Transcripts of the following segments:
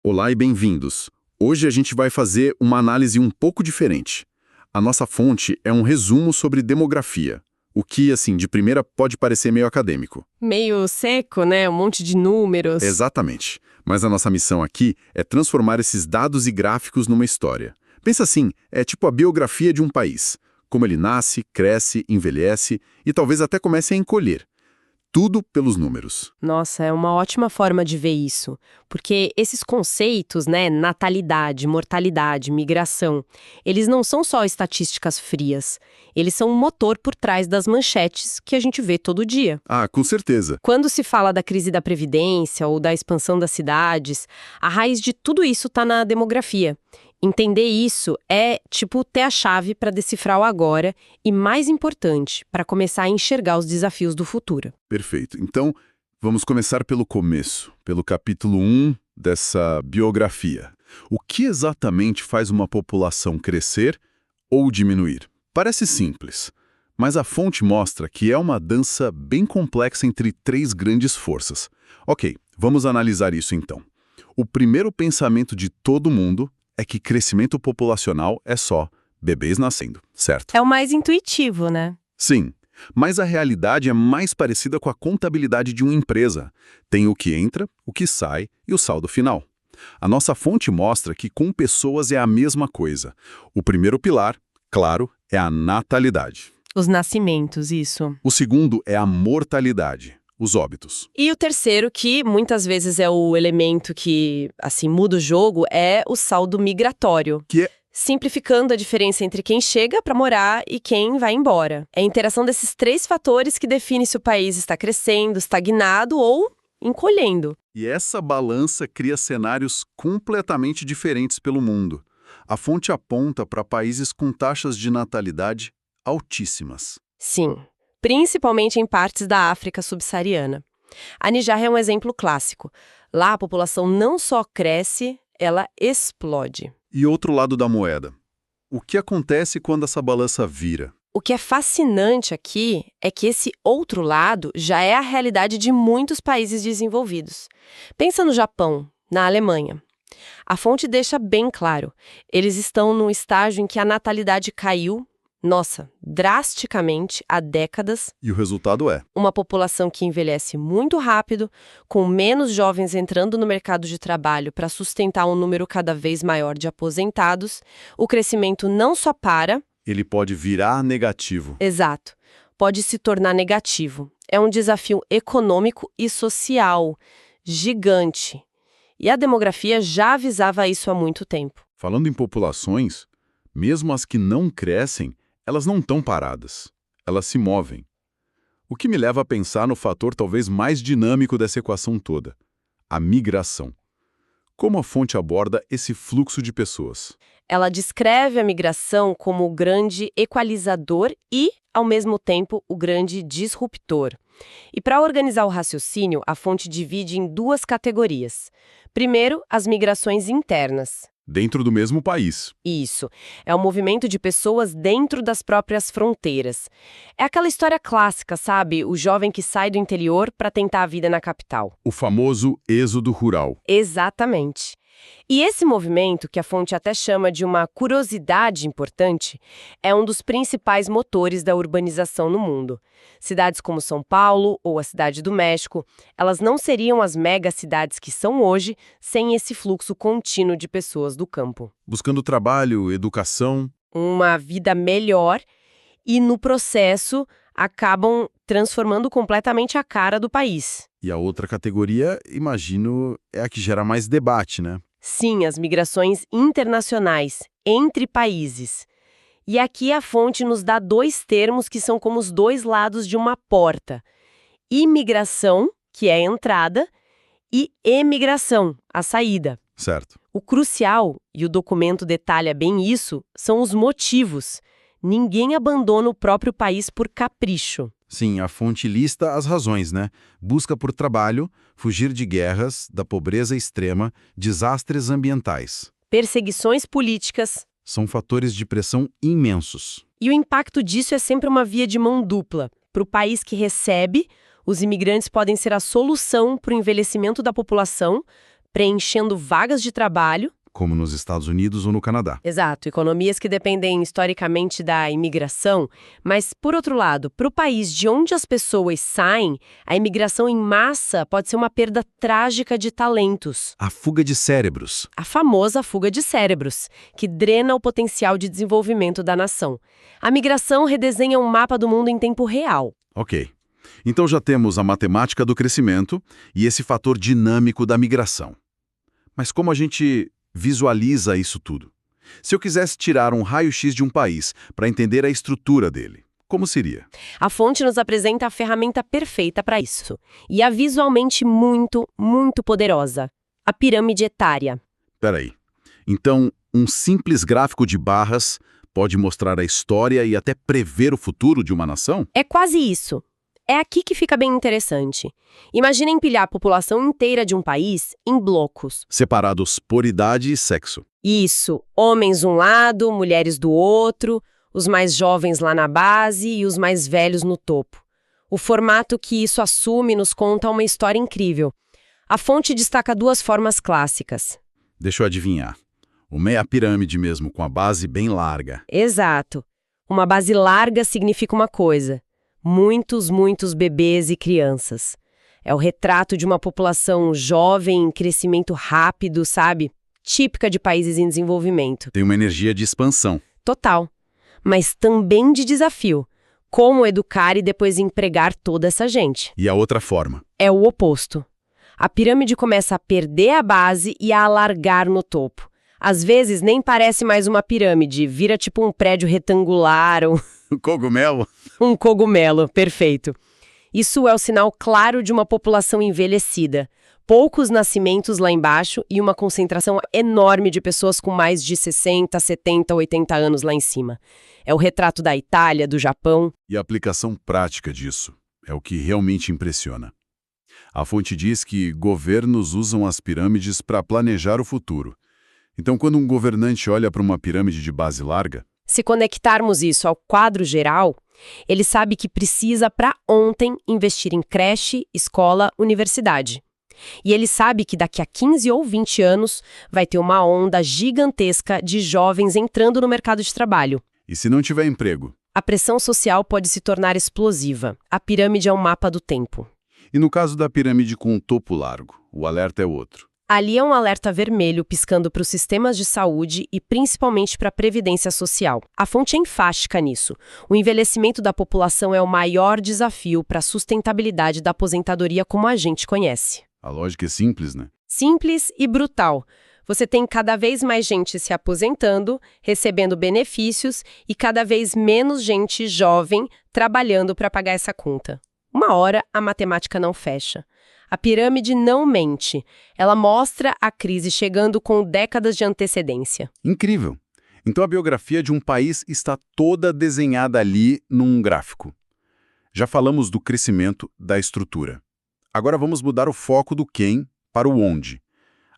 Olá e bem-vindos. Hoje a gente vai fazer uma análise um pouco diferente. A nossa fonte é um resumo sobre demografia, o que, assim, de primeira pode parecer meio acadêmico. Meio seco, né? Um monte de números. Exatamente. Mas a nossa missão aqui é transformar esses dados e gráficos numa história. Pensa assim, é tipo a biografia de um país. Como ele nasce, cresce, envelhece e talvez até comece a encolher. Tudo pelos números. Nossa, é uma ótima forma de ver isso. Porque esses conceitos, né? Natalidade, mortalidade, migração, eles não são só estatísticas frias. Eles são um motor por trás das manchetes que a gente vê todo dia. Ah, com certeza. Quando se fala da crise da Previdência ou da expansão das cidades, a raiz de tudo isso está na demografia. Entender isso é, tipo, ter a chave para decifrar o agora e, mais importante, para começar a enxergar os desafios do futuro. Perfeito. Então, vamos começar pelo começo, pelo capítulo 1 dessa biografia. O que exatamente faz uma população crescer ou diminuir? Parece simples, mas a fonte mostra que é uma dança bem complexa entre três grandes forças. Ok, vamos analisar isso então. O primeiro pensamento de todo mundo é que crescimento populacional é só bebês nascendo, certo? É o mais intuitivo, né? Sim, mas a realidade é mais parecida com a contabilidade de uma empresa. Tem o que entra, o que sai e o saldo final. A nossa fonte mostra que com pessoas é a mesma coisa. O primeiro pilar, claro, é a natalidade. Os nascimentos, isso. O segundo é a mortalidade, os óbitos. E o terceiro, que muitas vezes é o elemento que, assim, muda o jogo, é o saldo migratório. Que é Simplificando a diferença entre quem chega para morar e quem vai embora. É a interação desses três fatores que define se o país está crescendo, estagnado ou encolhendo. E essa balança cria cenários completamente diferentes pelo mundo. A fonte aponta para países com taxas de natalidade altíssimas. Sim, principalmente em partes da África subsaariana. A Nigéria é um exemplo clássico. Lá a população não só cresce, ela explode. E outro lado da moeda. O que acontece quando essa balança vira? O que é fascinante aqui é que esse outro lado já é a realidade de muitos países desenvolvidos. Pensa no Japão, na Alemanha. A fonte deixa bem claro, eles estão num estágio em que a natalidade caiu, nossa, drasticamente há décadas. E o resultado é: Uma população que envelhece muito rápido, com menos jovens entrando no mercado de trabalho para sustentar um número cada vez maior de aposentados. O crescimento não só para, ele pode virar negativo. exato, pode se tornar negativo. É um desafio econômico e social gigante. E a demografia já avisava isso há muito tempo. Falando em populações, mesmo as que não crescem, elas não estão paradas. Elas se movem. O que me leva a pensar no fator talvez mais dinâmico dessa equação toda: a migração. Como a fonte aborda esse fluxo de pessoas? Ela descreve a migração como o grande equalizador e, ao mesmo tempo, o grande disruptor. E para organizar o raciocínio, a fonte divide em duas categorias. Primeiro, as migrações internas. Dentro do mesmo país. Isso, é o movimento de pessoas dentro das próprias fronteiras. É aquela história clássica, sabe? O jovem que sai do interior para tentar a vida na capital. O famoso êxodo rural. Exatamente. E esse movimento, que a fonte até chama de uma curiosidade importante, é um dos principais motores da urbanização no mundo. Cidades como São Paulo ou a Cidade do México, elas não seriam as megacidades que são hoje sem esse fluxo contínuo de pessoas do campo. Buscando trabalho, educação. Uma vida melhor e, no processo, acabam transformando completamente a cara do país. E a outra categoria, imagino, é a que gera mais debate, né? Sim, as migrações internacionais, entre países. E aqui a fonte nos dá dois termos que são como os dois lados de uma porta. Imigração, que é a entrada, e emigração, a saída. Certo. O crucial, e o documento detalha bem isso, são os motivos. Ninguém abandona o próprio país por capricho. Sim, a fonte lista as razões, né? Busca por trabalho, fugir de guerras, da pobreza extrema, desastres ambientais. Perseguições políticas. São fatores de pressão imensos. E o impacto disso é sempre uma via de mão dupla. Para o país que recebe, os imigrantes podem ser a solução para o envelhecimento da população, preenchendo vagas de trabalho. Como nos Estados Unidos ou no Canadá. Exato, economias que dependem historicamente da imigração, mas, por outro lado, para o país de onde as pessoas saem, a imigração em massa pode ser uma perda trágica de talentos. A fuga de cérebros. A famosa fuga de cérebros, que drena o potencial de desenvolvimento da nação. A migração redesenha um mapa do mundo em tempo real. Ok. Então já temos a matemática do crescimento e esse fator dinâmico da migração. Mas como a gente visualiza isso tudo? Se eu quisesse tirar um raio-x de um país para entender a estrutura dele, como seria? A fonte nos apresenta a ferramenta perfeita para isso. E é visualmente muito, muito poderosa. A pirâmide etária. Peraí. Então, um simples gráfico de barras pode mostrar a história e até prever o futuro de uma nação? É quase isso. É aqui que fica bem interessante. Imagina empilhar a população inteira de um país em blocos. Separados por idade e sexo. Isso, homens um lado, mulheres do outro, os mais jovens lá na base e os mais velhos no topo. O formato que isso assume nos conta uma história incrível. A fonte destaca duas formas clássicas. Deixa eu adivinhar. Uma é a pirâmide mesmo, com a base bem larga. Exato. Uma base larga significa uma coisa: muitos bebês e crianças. É o retrato de uma população jovem em crescimento rápido, sabe? Típica de países em desenvolvimento. Tem uma energia de expansão. Total. Mas também de desafio. Como educar e depois empregar toda essa gente? E a outra forma? É o oposto. A pirâmide começa a perder a base e a alargar no topo. Às vezes nem parece mais uma pirâmide, vira tipo um prédio retangular ou Cogumelo? um cogumelo, perfeito. Isso é o sinal claro de uma população envelhecida. Poucos nascimentos lá embaixo e uma concentração enorme de pessoas com mais de 60, 70, 80 anos lá em cima. É o retrato da Itália, do Japão. E a aplicação prática disso é o que realmente impressiona. A fonte diz que governos usam as pirâmides para planejar o futuro. Então, quando um governante olha para uma pirâmide de base larga, Se conectarmos isso ao quadro geral, ele sabe que precisa, para ontem, investir em creche, escola, universidade. E ele sabe que daqui a 15 ou 20 anos vai ter uma onda gigantesca de jovens entrando no mercado de trabalho. e se não tiver emprego? A pressão social pode se tornar explosiva. A pirâmide é um mapa do tempo. E no caso da pirâmide com um topo largo, o alerta é outro. Ali é um alerta vermelho piscando para os sistemas de saúde e principalmente para a previdência social. A fonte é enfática nisso. O envelhecimento da população é o maior desafio para a sustentabilidade da aposentadoria como a gente conhece. A lógica é simples, né? Simples e brutal. Você tem cada vez mais gente se aposentando, recebendo benefícios e cada vez menos gente jovem trabalhando para pagar essa conta. Uma hora a matemática não fecha. A pirâmide não mente. Ela mostra a crise chegando com décadas de antecedência. Incrível! Então a biografia de um país está toda desenhada ali num gráfico. Já falamos do crescimento, da estrutura. Agora vamos mudar o foco do quem para o onde.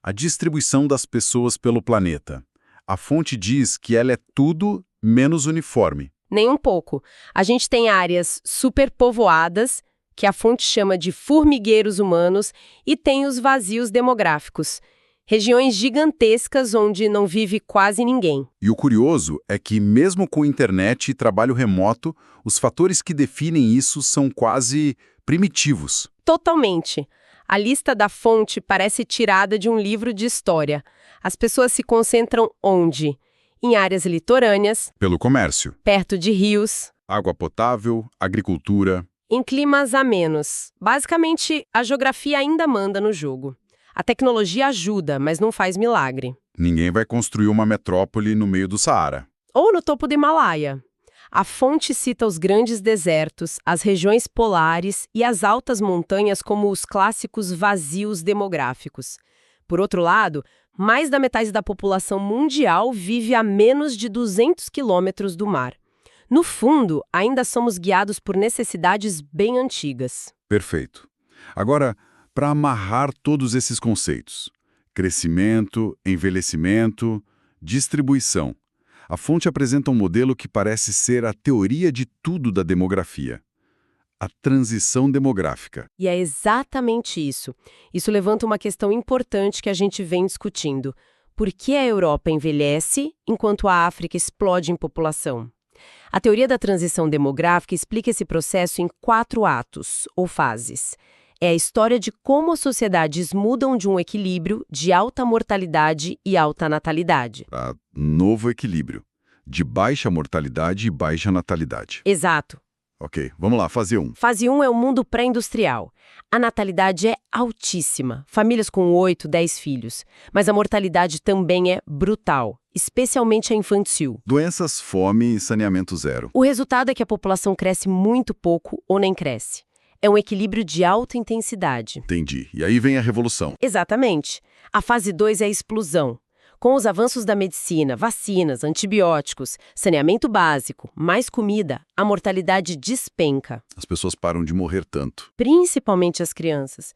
A distribuição das pessoas pelo planeta. A fonte diz que ela é tudo menos uniforme. Nem um pouco. A gente tem áreas superpovoadas, que a fonte chama de formigueiros humanos, e tem os vazios demográficos. Regiões gigantescas onde não vive quase ninguém. E o curioso é que, mesmo com internet e trabalho remoto, os fatores que definem isso são quase primitivos. Totalmente. A lista da fonte parece tirada de um livro de história. As pessoas se concentram onde? Em áreas litorâneas, Pelo comércio, perto de rios, água potável, agricultura. em climas amenos. Basicamente, a geografia ainda manda no jogo. A tecnologia ajuda, mas não faz milagre. Ninguém vai construir uma metrópole no meio do Saara. Ou no topo do Himalaia. A fonte cita os grandes desertos, as regiões polares e as altas montanhas como os clássicos vazios demográficos. Por outro lado, mais da metade da população mundial vive a menos de 200 quilômetros do mar. No fundo, ainda somos guiados por necessidades bem antigas. Perfeito. Agora, para amarrar todos esses conceitos, crescimento, envelhecimento, distribuição, a fonte apresenta um modelo que parece ser a teoria de tudo da demografia. a transição demográfica. E é exatamente isso. Isso levanta uma questão importante que a gente vem discutindo. Por que a Europa envelhece enquanto a África explode em população? A teoria da transição demográfica explica esse processo em 4 atos, ou fases. É a história de como as sociedades mudam de um equilíbrio de alta mortalidade e alta natalidade. Para novo equilíbrio, de baixa mortalidade e baixa natalidade. Exato. Ok, vamos lá, fase 1. Fase 1 é o mundo pré-industrial. A natalidade é altíssima, famílias com 8, 10 filhos. Mas a mortalidade também é brutal, especialmente a infantil. Doenças, fome e saneamento zero. O resultado é que a população cresce muito pouco ou nem cresce. É um equilíbrio de alta intensidade. Entendi. E aí vem a revolução. Exatamente. A fase 2 é a explosão. Com os avanços da medicina, vacinas, antibióticos, saneamento básico, mais comida, a mortalidade despenca. As pessoas param de morrer tanto. Principalmente as crianças.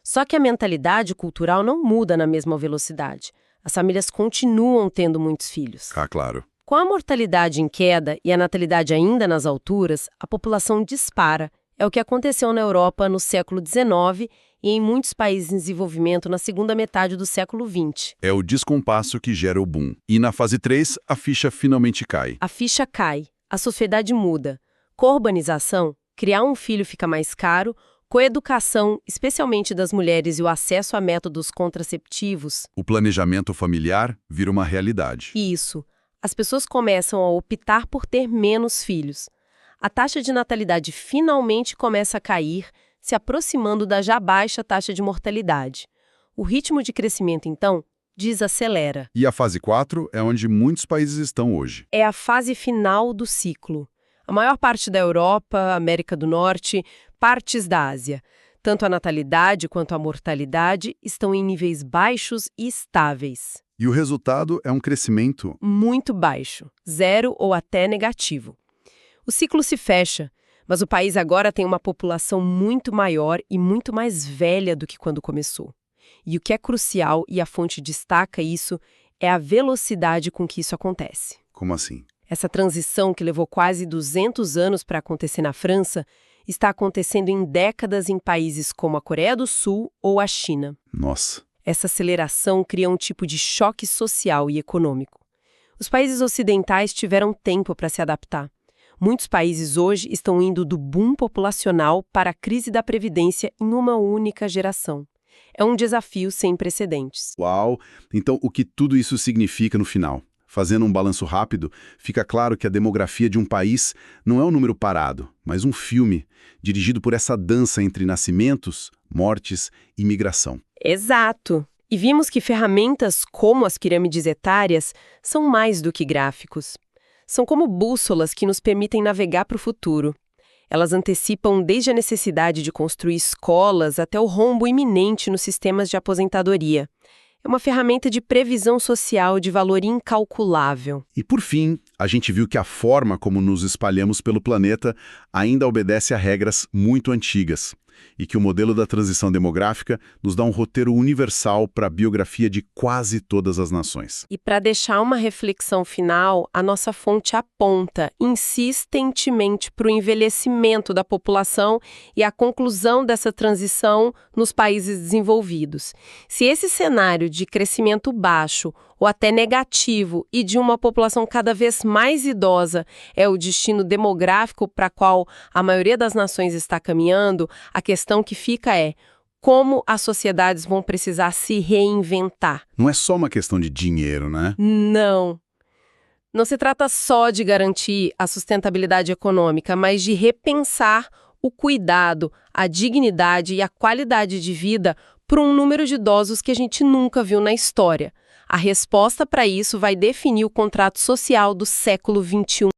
Só que a mentalidade cultural não muda na mesma velocidade. As famílias continuam tendo muitos filhos. Ah, claro. Com a mortalidade em queda e a natalidade ainda nas alturas, a população dispara. É o que aconteceu na Europa no século XIX e em muitos países em desenvolvimento na segunda metade do século XX. É o descompasso que gera o boom. E na fase 3, a ficha finalmente cai. A ficha cai, a sociedade muda. Com a urbanização, criar um filho fica mais caro, com a educação, especialmente das mulheres e o acesso a métodos contraceptivos. O planejamento familiar vira uma realidade. Isso. As pessoas começam a optar por ter menos filhos. A taxa de natalidade finalmente começa a cair, se aproximando da já baixa taxa de mortalidade. O ritmo de crescimento, então, desacelera. E a fase 4 é onde muitos países estão hoje. É a fase final do ciclo. A maior parte da Europa, América do Norte, partes da Ásia. Tanto a natalidade quanto a mortalidade estão em níveis baixos e estáveis. E o resultado é um crescimento Muito baixo, 0 ou até negativo. O ciclo se fecha, mas o país agora tem uma população muito maior e muito mais velha do que quando começou. E o que é crucial, e a fonte destaca isso, é a velocidade com que isso acontece. Como assim? Essa transição, que levou quase 200 anos para acontecer na França, está acontecendo em décadas em países como a Coreia do Sul ou a China. Nossa. Essa aceleração cria um tipo de choque social e econômico. Os países ocidentais tiveram tempo para se adaptar. Muitos países hoje estão indo do boom populacional para a crise da previdência em uma única geração. É um desafio sem precedentes. Uau! Então, o que tudo isso significa no final? Fazendo um balanço rápido, fica claro que a demografia de um país não é um número parado, mas um filme dirigido por essa dança entre nascimentos, mortes e migração. Exato! E vimos que ferramentas como as pirâmides etárias são mais do que gráficos. São como bússolas que nos permitem navegar para o futuro. Elas antecipam desde a necessidade de construir escolas até o rombo iminente nos sistemas de aposentadoria. É uma ferramenta de previsão social de valor incalculável. E por fim, a gente viu que a forma como nos espalhamos pelo planeta ainda obedece a regras muito antigas. E que o modelo da transição demográfica nos dá um roteiro universal para a biografia de quase todas as nações. E para deixar uma reflexão final, a nossa fonte aponta insistentemente para o envelhecimento da população e a conclusão dessa transição nos países desenvolvidos. Se esse cenário de crescimento baixo ou até negativo e de uma população cada vez mais idosa é o destino demográfico para qual a maioria das nações está caminhando, a questão que fica é como as sociedades vão precisar se reinventar. Não é só uma questão de dinheiro, né? Não. Não se trata só de garantir a sustentabilidade econômica, mas de repensar o cuidado, a dignidade e a qualidade de vida para um número de idosos que a gente nunca viu na história. A resposta para isso vai definir o contrato social do século XXI.